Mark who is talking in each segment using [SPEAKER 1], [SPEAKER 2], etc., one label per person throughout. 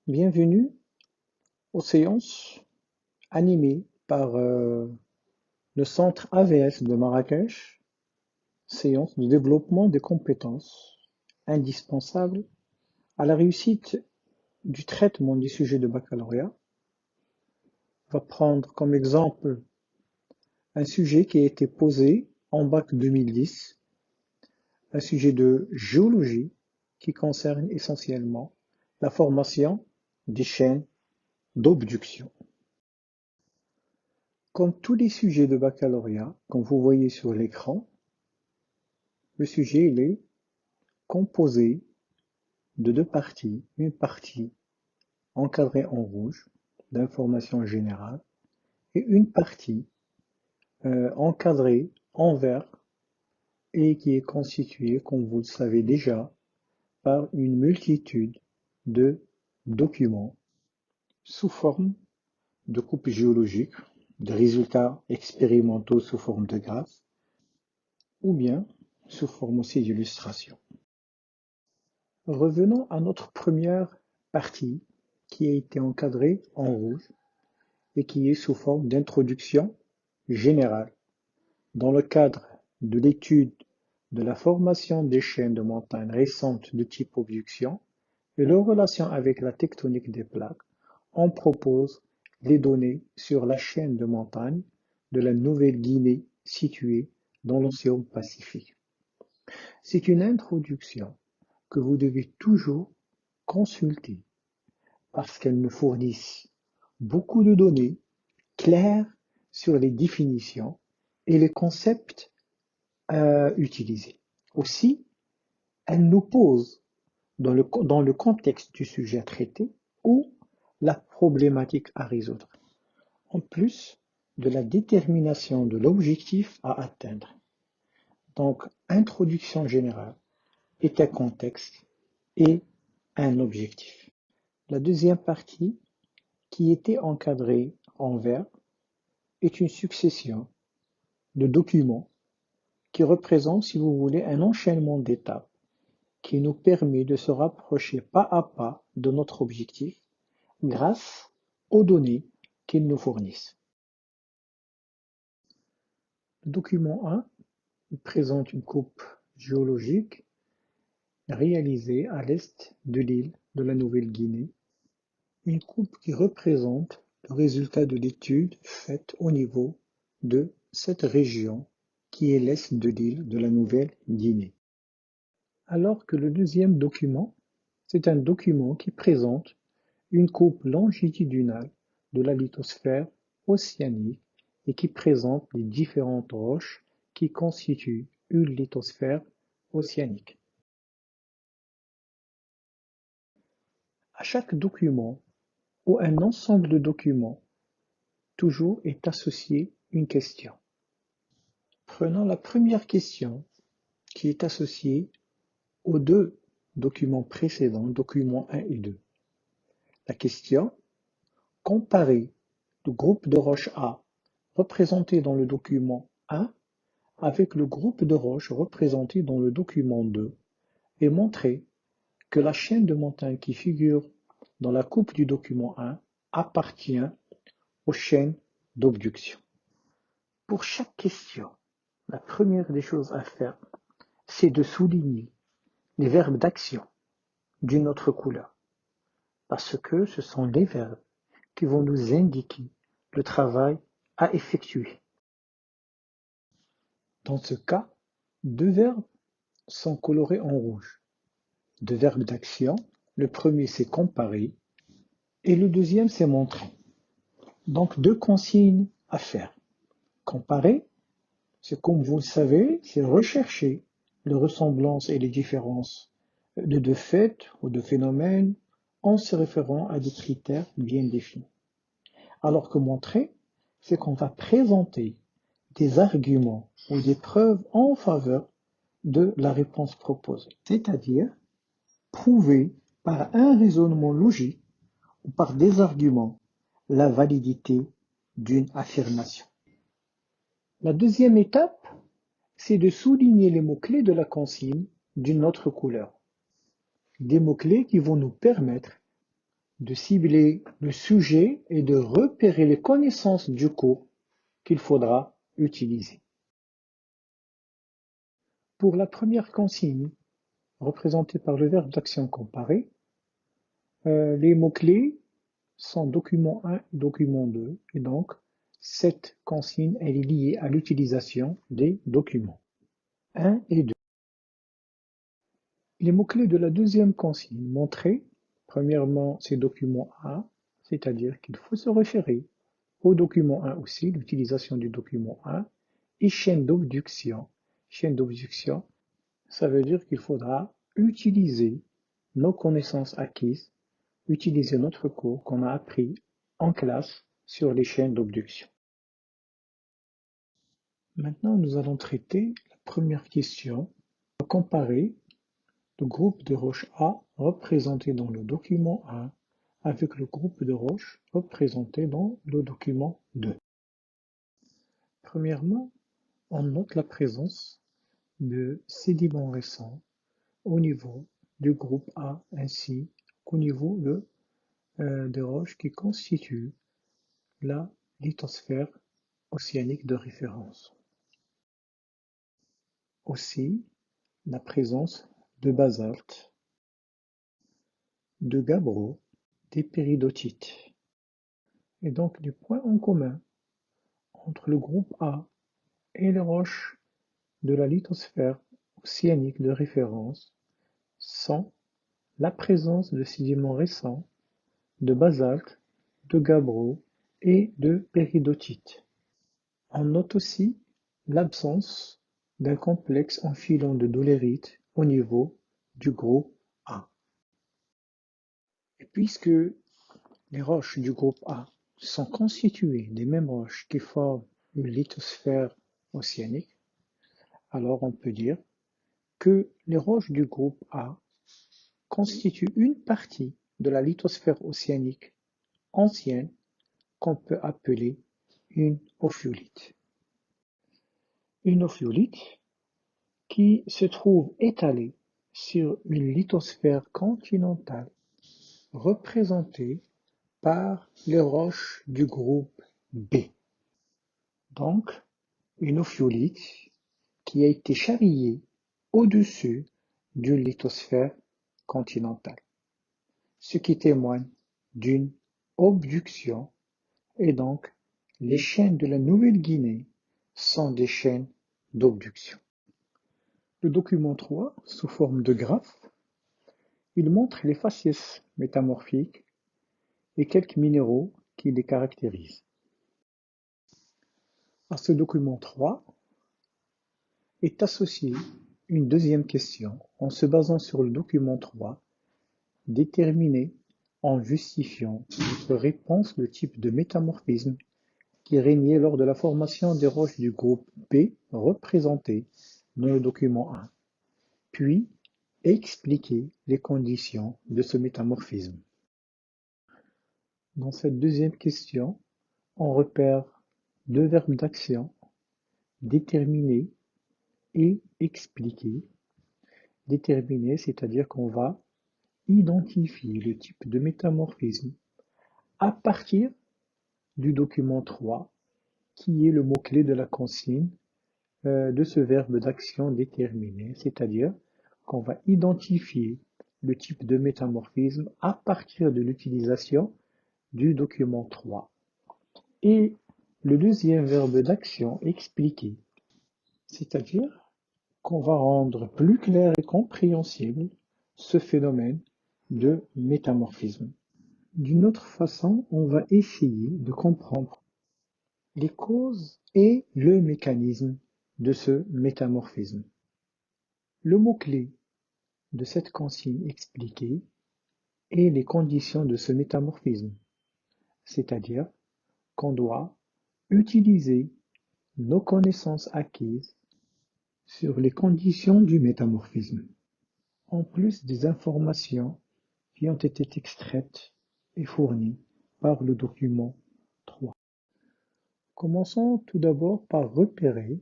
[SPEAKER 1] Bienvenue aux séances animées par le centre AVS de Marrakech, séance de développement des compétences indispensables à la réussite du traitement des sujets de baccalauréat. On va prendre comme exemple un sujet qui a été posé en bac 2010, un sujet de géologie qui concerne essentiellement la formation des chaînes d'obduction. Comme tous les sujets de baccalauréat, comme vous voyez sur l'écran, le sujet il est composé de deux parties. Une partie encadrée en rouge, d'informations générales, et une partie encadrée en vert et qui est constituée, comme vous le savez déjà, par une multitude de documents sous forme de coupes géologiques, de résultats expérimentaux sous forme de graphes, ou bien sous forme aussi d'illustrations. Revenons à notre première partie qui a été encadrée en rouge et qui est sous forme d'introduction générale dans le cadre de l'étude de la formation des chaînes de montagnes récentes de type obduction et leur relation avec la tectonique des plaques. On propose les données sur la chaîne de montagnes de la Nouvelle-Guinée située dans l'océan Pacifique. C'est une introduction que vous devez toujours consulter parce qu'elles nous fournissent beaucoup de données claires sur les définitions et les concepts utilisés. Aussi, elles nous posent dans le contexte du sujet traité ou la problématique à résoudre, en plus de la détermination de l'objectif à atteindre. Donc, introduction générale est un contexte et un objectif. La deuxième partie, qui était encadrée en vert, est une succession de documents qui représentent, si vous voulez, un enchaînement d'étapes qui nous permet de se rapprocher pas à pas de notre objectif grâce aux données qu'ils nous fournissent. Le document 1 présente une coupe géologique réalisée à l'est de l'île de la Nouvelle-Guinée, une coupe qui représente le résultat de l'étude faite au niveau de cette région qui est l'est de l'île de la Nouvelle-Guinée. Alors que le deuxième document, c'est un document qui présente une coupe longitudinale de la lithosphère océanique et qui présente les différentes roches qui constituent une lithosphère océanique. À chaque document ou un ensemble de documents, toujours est associée une question. Prenons la première question qui est associée aux deux documents précédents, documents 1 et 2. La question: comparer le groupe de roches A représenté dans le document 1 avec le groupe de roches représenté dans le document 2 et montrer que la chaîne de montagnes qui figure dans la coupe du document 1 appartient aux chaînes d'obduction. Pour chaque question, la première des choses à faire, c'est de souligner les verbes d'action d'une autre couleur, parce que ce sont les verbes qui vont nous indiquer le travail à effectuer. Dans ce cas, deux verbes sont colorés en rouge. Deux verbes d'action, le premier c'est comparer et le deuxième c'est montrer. Donc deux consignes à faire. Comparer, c'est comme vous le savez, c'est rechercher les ressemblances et les différences de deux faits ou de phénomènes en se référant à des critères bien définis. Alors que montrer, c'est qu'on va présenter des arguments ou des preuves en faveur de la réponse proposée, c'est-à-dire prouver par un raisonnement logique ou par des arguments la validité d'une affirmation. La deuxième étape, c'est de souligner les mots-clés de la consigne d'une autre couleur. Des mots-clés qui vont nous permettre de cibler le sujet et de repérer les connaissances du cours qu'il faudra utiliser. Pour la première consigne, représentée par le verbe d'action comparée, les mots-clés sont document 1 et document 2, et donc cette consigne elle est liée à l'utilisation des documents 1 et 2. Les mots-clés de la deuxième consigne montrées, premièrement, c'est document 1, c'est-à-dire qu'il faut se référer au document 1 aussi, l'utilisation du document 1, et chaîne d'obduction. Chaîne d'obduction, ça veut dire qu'il faudra utiliser nos connaissances acquises, utiliser notre cours qu'on a appris en classe sur les chaînes d'obduction. Maintenant, nous allons traiter la première question. On va comparer le groupe de roches A représenté dans le document 1 avec le groupe de roches représenté dans le document 2. Premièrement, on note la présence de sédiments récents au niveau du groupe A ainsi qu'au niveau des roches qui constituent la lithosphère océanique de référence. Aussi, la présence de basalte, de gabbro, d'épéridotites. Et donc les points en commun entre le groupe A et les roches de la lithosphère océanique de référence sont la présence de sédiments récents, de basalte, de gabbro et de péridotites. On note aussi l'absence d'un complexe en filon de dolérite au niveau du groupe A. Et puisque les roches du groupe A sont constituées des mêmes roches qui forment une lithosphère océanique, alors on peut dire que les roches du groupe A constituent une partie de la lithosphère océanique ancienne qu'on peut appeler une ophiolite. Une ophiolite qui se trouve étalée sur une lithosphère continentale représentée par les roches du groupe B. Donc, une ophiolite qui a été charriée au-dessus d'une lithosphère continentale, ce qui témoigne d'une obduction, et donc les chaînes de la Nouvelle-Guinée sont des chaînes d'obduction. Le document 3, sous forme de graphe, il montre les faciès métamorphiques et quelques minéraux qui les caractérisent. À ce document 3 est associée une deuxième question en se basant sur le document 3, déterminer en justifiant notre réponse le type de métamorphisme qui régnait lors de la formation des roches du groupe B représentées dans le document 1, puis expliquer les conditions de ce métamorphisme. Dans cette deuxième question, on repère deux verbes d'action, déterminer et expliquer. Déterminer, c'est-à-dire qu'on va identifier le type de métamorphisme à partir du document 3, qui est le mot-clé de la consigne de ce verbe d'action déterminer, c'est-à-dire qu'on va identifier le type de métamorphisme à partir de l'utilisation du document 3. Et le deuxième verbe d'action expliquer, c'est-à-dire qu'on va rendre plus clair et compréhensible ce phénomène de métamorphisme. D'une autre façon, on va essayer de comprendre les causes et le mécanisme de ce métamorphisme. Le mot-clé de cette consigne expliquée est les conditions de ce métamorphisme, c'est-à-dire qu'on doit utiliser nos connaissances acquises sur les conditions du métamorphisme, en plus des informations qui ont été extraites et fournies par le document 3. Commençons tout d'abord par repérer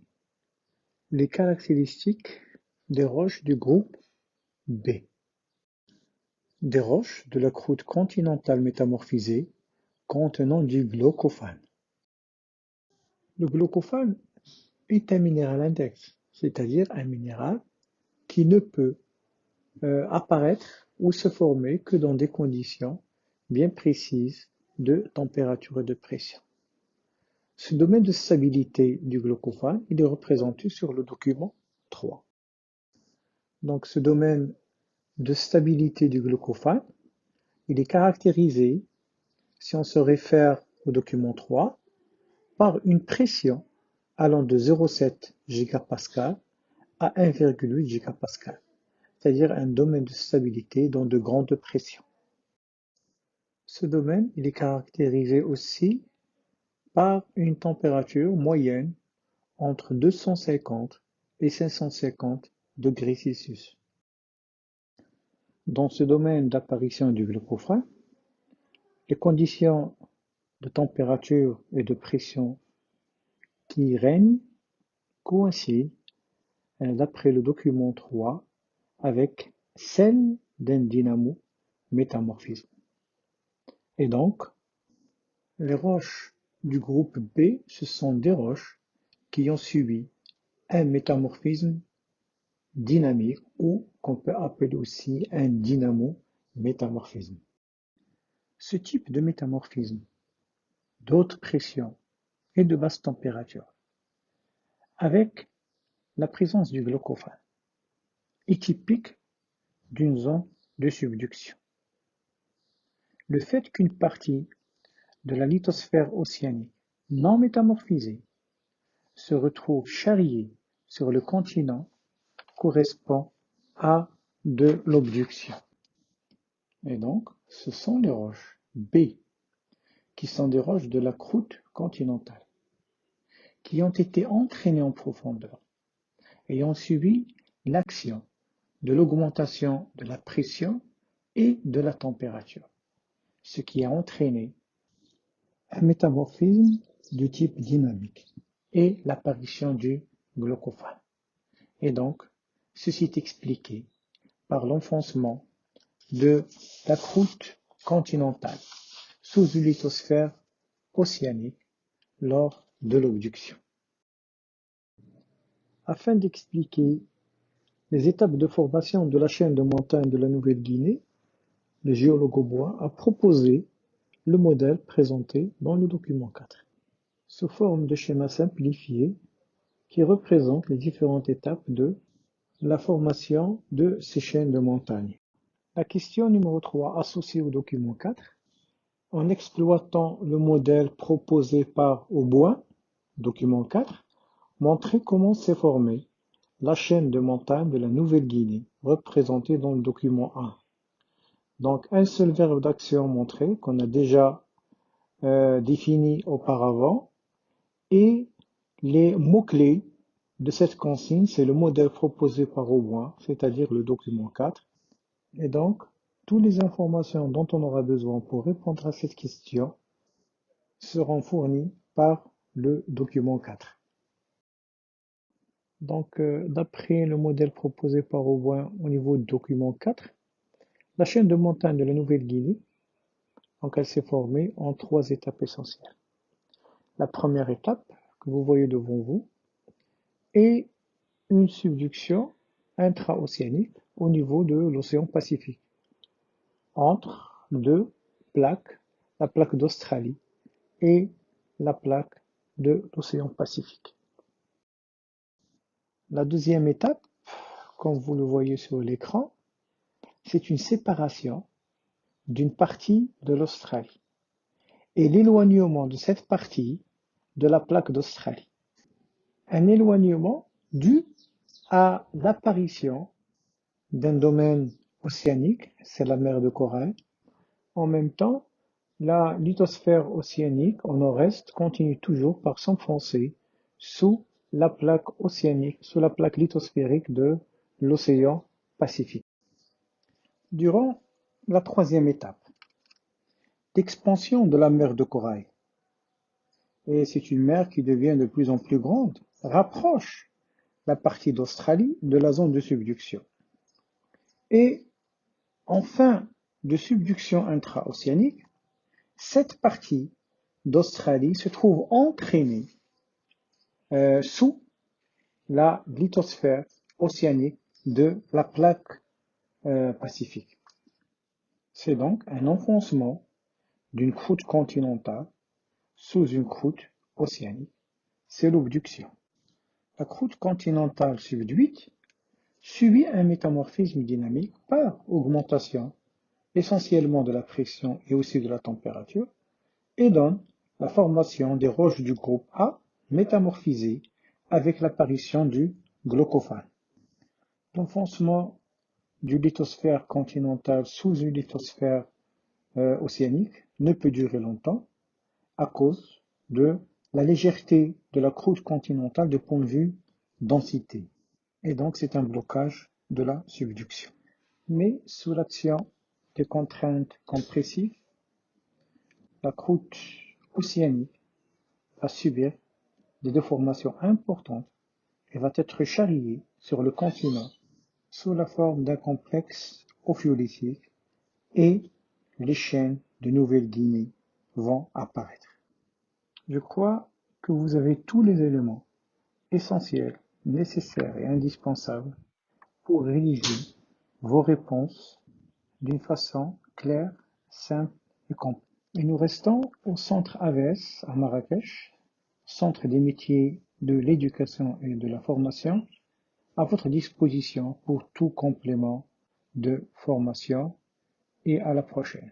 [SPEAKER 1] les caractéristiques des roches du groupe B. des roches de la croûte continentale métamorphisée contenant du glaucophane. Le glaucophane est un minéral index, c'est-à-dire un minéral qui ne peut apparaître ou se former que dans des conditions bien précises de température et de pression. Ce domaine de stabilité du glaucophane, il est représenté sur le document 3. Donc ce domaine de stabilité du glaucophane, il est caractérisé, si on se réfère au document 3, par une pression allant de 0,7 gigapascal à 1,8 gigapascal, c'est-à-dire un domaine de stabilité dans de grandes pressions. Ce domaine, il est caractérisé aussi par une température moyenne entre 250 et 550 degrés Celsius. Dans ce domaine d'apparition du glaucophane, les conditions de température et de pression qui règnent coïncident, d'après le document 3, avec celles d'un dynamo métamorphisme. Et donc, les roches du groupe B, ce sont des roches qui ont subi un métamorphisme dynamique ou qu'on peut appeler aussi un dynamo-métamorphisme. Ce type de métamorphisme, de haute pression et de basse température, avec la présence du glaucophane, est typique d'une zone de subduction. Le fait qu'une partie de la lithosphère océanique non métamorphisée se retrouve charriée sur le continent correspond à de l'obduction. Et donc, ce sont les roches B, qui sont des roches de la croûte continentale, qui ont été entraînées en profondeur et ont subi l'action de l'augmentation de la pression et de la température, ce qui a entraîné un métamorphisme du type dynamique et l'apparition du glaucophane. Et donc, ceci est expliqué par l'enfoncement de la croûte continentale sous une lithosphère océanique lors de l'obduction. Afin d'expliquer les étapes de formation de la chaîne de montagnes de la Nouvelle-Guinée, le géologue Aubois a proposé le modèle présenté dans le document 4, sous forme de schéma simplifié qui représente les différentes étapes de la formation de ces chaînes de montagnes. La question numéro 3 associée au document 4, en exploitant le modèle proposé par Aubois, document 4, montrer comment s'est formée la chaîne de montagnes de la Nouvelle-Guinée, représentée dans le document 1. Donc, un seul verbe d'action montré, qu'on a déjà défini auparavant, et les mots-clés de cette consigne, c'est le modèle proposé par Aubois, c'est-à-dire le document 4. Et donc, toutes les informations dont on aura besoin pour répondre à cette question seront fournies par le document 4. Donc, d'après le modèle proposé par Aubois au niveau du document 4, la chaîne de montagnes de la Nouvelle-Guinée, donc elle s'est formée en 3 étapes essentielles. La première étape, que vous voyez devant vous, est une subduction intra-océanique au niveau de l'océan Pacifique, entre deux plaques, la plaque d'Australie et la plaque de l'océan Pacifique. La deuxième étape, comme vous le voyez sur l'écran, c'est une séparation d'une partie de l'Australie et l'éloignement de cette partie de la plaque d'Australie. Un éloignement dû à l'apparition d'un domaine océanique, c'est la mer de Corail. En même temps, la lithosphère océanique au nord-est continue toujours par s'enfoncer sous la plaque océanique, sous la plaque lithosphérique de l'océan Pacifique. Durant la troisième étape, l'expansion de la mer de Corail, et c'est une mer qui devient de plus en plus grande, rapproche la partie d'Australie de la zone de subduction. Et en fin de subduction intra-océanique, cette partie d'Australie se trouve entraînée sous la lithosphère océanique de la plaque pacifique. C'est donc un enfoncement d'une croûte continentale sous une croûte océanique. C'est l'obduction. La croûte continentale subduite subit un métamorphisme dynamique par augmentation essentiellement de la pression et aussi de la température et donne la formation des roches du groupe A métamorphisées avec l'apparition du glaucophane. L'enfoncement du lithosphère continentale sous une lithosphère océanique ne peut durer longtemps à cause de la légèreté de la croûte continentale de point de vue densité. Et donc c'est un blocage de la subduction. Mais sous l'action des contraintes compressives, la croûte océanique va subir des déformations importantes et va être charriée sur le continent sous la forme d'un complexe ophiolithique et les chaînes de Nouvelle-Guinée vont apparaître. Je crois que vous avez tous les éléments essentiels, nécessaires et indispensables pour rédiger vos réponses d'une façon claire, simple et complète. Et nous restons au centre AVS à Marrakech, centre des métiers de l'éducation et de la formation, à votre disposition pour tout complément de formation et à la prochaine.